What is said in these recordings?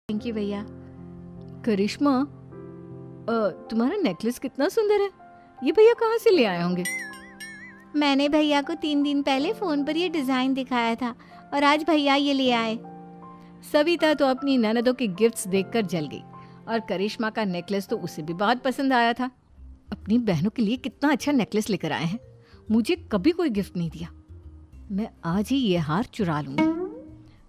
Thank you भैया। करिश्मा, तुम्हारा necklace कितना सुंदर है। ये भैया कहाँ से ले आए होंगे? मैंने भैया को 3 दिन पहले फोन पर ये डिजाइन दिखाया था और आज भैया ये ले आए। सविता तो अपनी ननदों के गिफ्ट्स देखकर जल गई और करिश्मा का नेकलेस तो उसे भी बहुत पसंद आया था। अपनी बहनों के लिए कितना अच्छा नेकलेस लेकर आए हैं। मुझे कभी कोई गिफ्ट नहीं दिया। मैं आज ही ये हार चुरा लूंगी।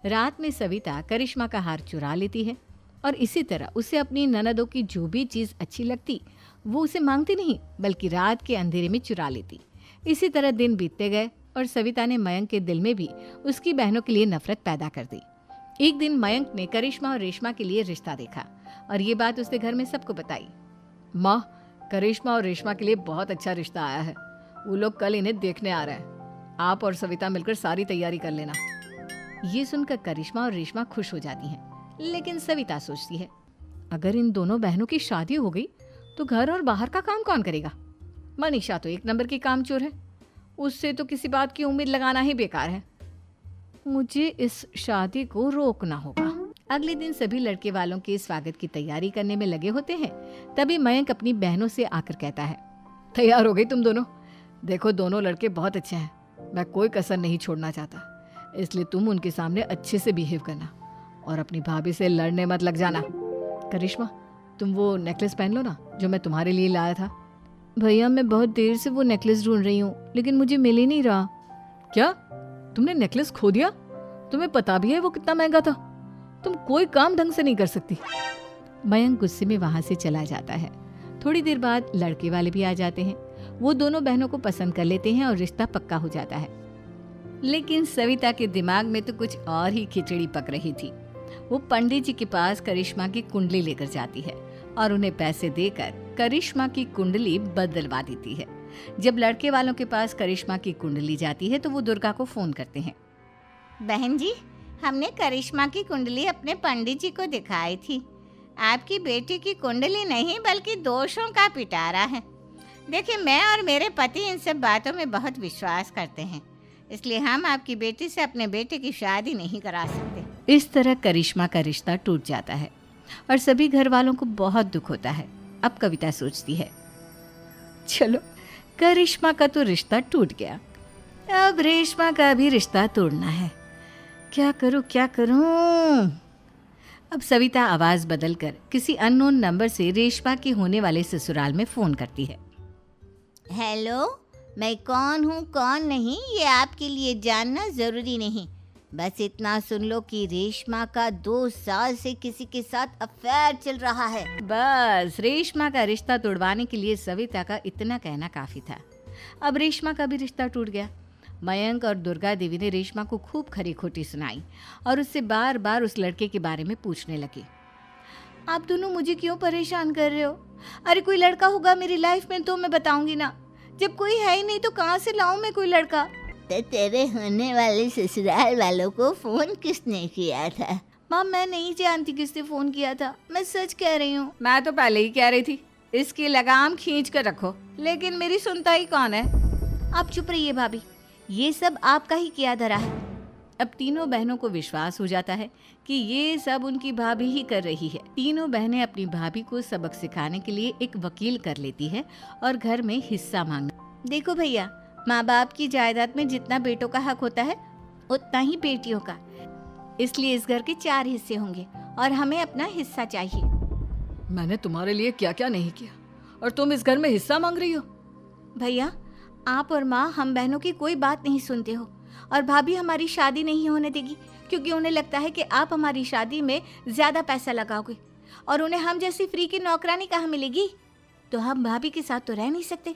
रात में सविता करिश्मा का हार चुरा लेती है और इसी तरह उसे अपनी ननदों की जो भी चीज़ अच्छी लगती वो उसे मांगती नहीं बल्कि रात के अंधेरे में चुरा लेती। इसी तरह दिन बीतते गए और सविता ने मयंक के दिल में भी उसकी बहनों के लिए नफरत पैदा कर दी। एक दिन मयंक ने करिश्मा और रेशमा के लिए रिश्ता देखा और ये बात उसने घर में सबको बताई। माँ, करिश्मा और रेशमा के लिए बहुत अच्छा रिश्ता आया है। वो लोग कल इन्हें देखने आ रहे हैं। आप और सविता मिलकर सारी तैयारी कर लेना। ये सुनकर करिश्मा और रेशमा खुश हो जाती हैं, लेकिन सविता सोचती है अगर इन दोनों बहनों की शादी हो गई तो घर और बाहर का काम कौन करेगा? मनीषा तो 1 नंबर की कामचोर है, उससे तो किसी बात की उम्मीद लगाना ही बेकार है। मुझे इस शादी को रोकना होगा। अगले दिन सभी लड़के वालों के स्वागत की तैयारी करने में लगे होते हैं। तभी मयंक अपनी बहनों से आकर कहता है, तैयार हो गई तुम दोनों? देखो, दोनों लड़के बहुत अच्छे हैं। मैं कोई कसर नहीं छोड़ना चाहता, इसलिए तुम उनके सामने अच्छे से बिहेव करना और अपनी भाभी से लड़ने मत लग जाना। करिश्मा, तुम वो नेकलेस पहन लो ना जो मैं तुम्हारे लिए लाया था। भैया, मैं बहुत देर से वो नेकलेस ढूंढ रही हूँ लेकिन मुझे मिल ही नहीं रहा। क्या? तुमने नेकलेस खो दिया? तुम्हें पता भी है वो कितना महंगा था। तुम कोई काम ढंग से नहीं कर सकती। मयंक गुस्से में वहां से चला जाता है। थोड़ी देर बाद लड़के वाले भी आ जाते हैं। वो दोनों बहनों को पसंद कर लेते हैं और रिश्ता पक्का हो जाता है। लेकिन सविता के दिमाग में तो कुछ और ही खिचड़ी पक रही थी। वो पंडित जी के पास करिश्मा की कुंडली लेकर जाती है और उन्हें पैसे देकर करिश्मा की कुंडली बदलवा देती है। जब लड़के वालों के पास करिश्मा की कुंडली जाती है तो वो दुर्गा को फोन करते हैं। बहन जी, हमने करिश्मा की कुंडली अपने पंडित जी को दिखाई थी। आपकी बेटी की कुंडली नहीं बल्कि दोषों का पिटारा है। देखिए, मैं और मेरे पति इन सब बातों में बहुत विश्वास करते हैं, इसलिए हम आपकी बेटी से अपने बेटे की शादी नहीं करा सकते। इस तरह करिश्मा का रिश्ता टूट जाता है और सभी घर वालों को बहुत दुख होता है। अब कविता सोचती है, चलो, करिश्मा का तो रिश्ता टूट गया, अब रेशमा का भी रिश्ता तोड़ना है। क्या करूं क्या करूं? अब सविता आवाज बदलकर किसी अननोन नंबर से रेशमा के होने वाले ससुराल में फोन करती है। हेलो, मैं कौन हूँ कौन नहीं ये आपके लिए जानना ज़रूरी नहीं। बस इतना सुन लो कि रेशमा का 2 साल से किसी के साथ अफेयर चल रहा है। बस रेशमा का रिश्ता तोड़वाने के लिए सविता का इतना कहना काफी था। अब रेशमा का भी रिश्ता टूट गया। मयंक और दुर्गा देवी ने रेशमा को खूब खरी खोटी सुनाई और उससे बार बार उस लड़के के बारे में पूछने लगे। आप दोनों मुझे क्यों परेशान कर रहे हो? अरे कोई लड़का होगा मेरी लाइफ में तो मैं बताऊंगी ना। जब कोई है ही नहीं तो कहाँ से लाऊं मैं कोई लड़का? तो तेरे होने वाले ससुराल वालों को फोन किसने किया था? माँ, मैं नहीं जानती किसने फोन किया था। मैं सच कह रही हूँ। मैं तो पहले ही कह रही थी इसकी लगाम खींच कर रखो, लेकिन मेरी सुनता ही कौन है। आप चुप रहिए भाभी, ये सब आपका ही किया धरा है। अब तीनों बहनों को विश्वास हो जाता है कि ये सब उनकी भाभी ही कर रही है। तीनों बहनें अपनी भाभी को सबक सिखाने के लिए एक वकील कर लेती है और घर में हिस्सा मांगना। देखो भैया, माँ बाप की जायदाद में जितना बेटों का हक होता है उतना ही बेटियों का, इसलिए इस घर के 4 हिस्से होंगे और हमें अपना हिस्सा चाहिए। मैंने तुम्हारे लिए क्या क्या नहीं किया और तुम इस घर में हिस्सा मांग रही हो? भैया, आप और माँ हम बहनों की कोई बात नहीं सुनते हो और भाभी हमारी शादी नहीं होने देगी क्योंकि उन्हें लगता है कि आप हमारी शादी में ज्यादा पैसा लगाओगे और उन्हें हम जैसी फ्री की नौकरानी कहाँ मिलेगी। तो हम भाभी के साथ तो रह नहीं सकते।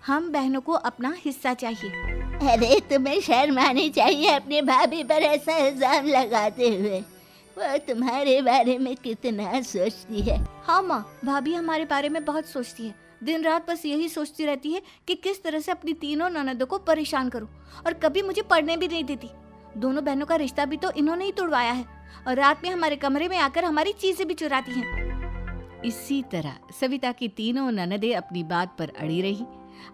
हम बहनों को अपना हिस्सा चाहिए। अरे तुम्हें शर्म आनी चाहिए अपने भाभी पर ऐसा इल्जाम लगाते हुए। वो तुम्हारे बारे में कितना सोचती है। हाँ माँ, भाभी हमारे बारे में बहुत सोचती है। दिन रात बस यही सोचती रहती है कि किस तरह से अपनी तीनों ननदों को परेशान करूं और कभी मुझे पढ़ने भी नहीं देती। दोनों बहनों का रिश्ता भी तो इन्होंने ही तोड़वाया है और रात में हमारे कमरे में आकर हमारी चीजें भी चुराती हैं। इसी तरह सविता की तीनों ननदें अपनी बात पर अड़ी रही।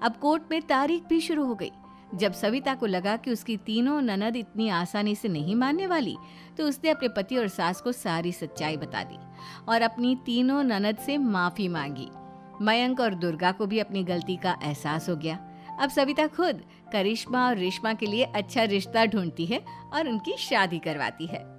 अब कोर्ट में तारीख भी शुरू हो गई। जब सविता को लगा कि उसकी तीनों ननद इतनी आसानी से नहीं मानने वाली, तो उसने अपने पति और सास को सारी सच्चाई बता दी और अपनी तीनों ननद से माफी मांगी। मयंक और दुर्गा को भी अपनी गलती का एहसास हो गया। अब सविता खुद करिश्मा और रेशमा के लिए अच्छा रिश्ता ढूंढती है और उनकी शादी करवाती है।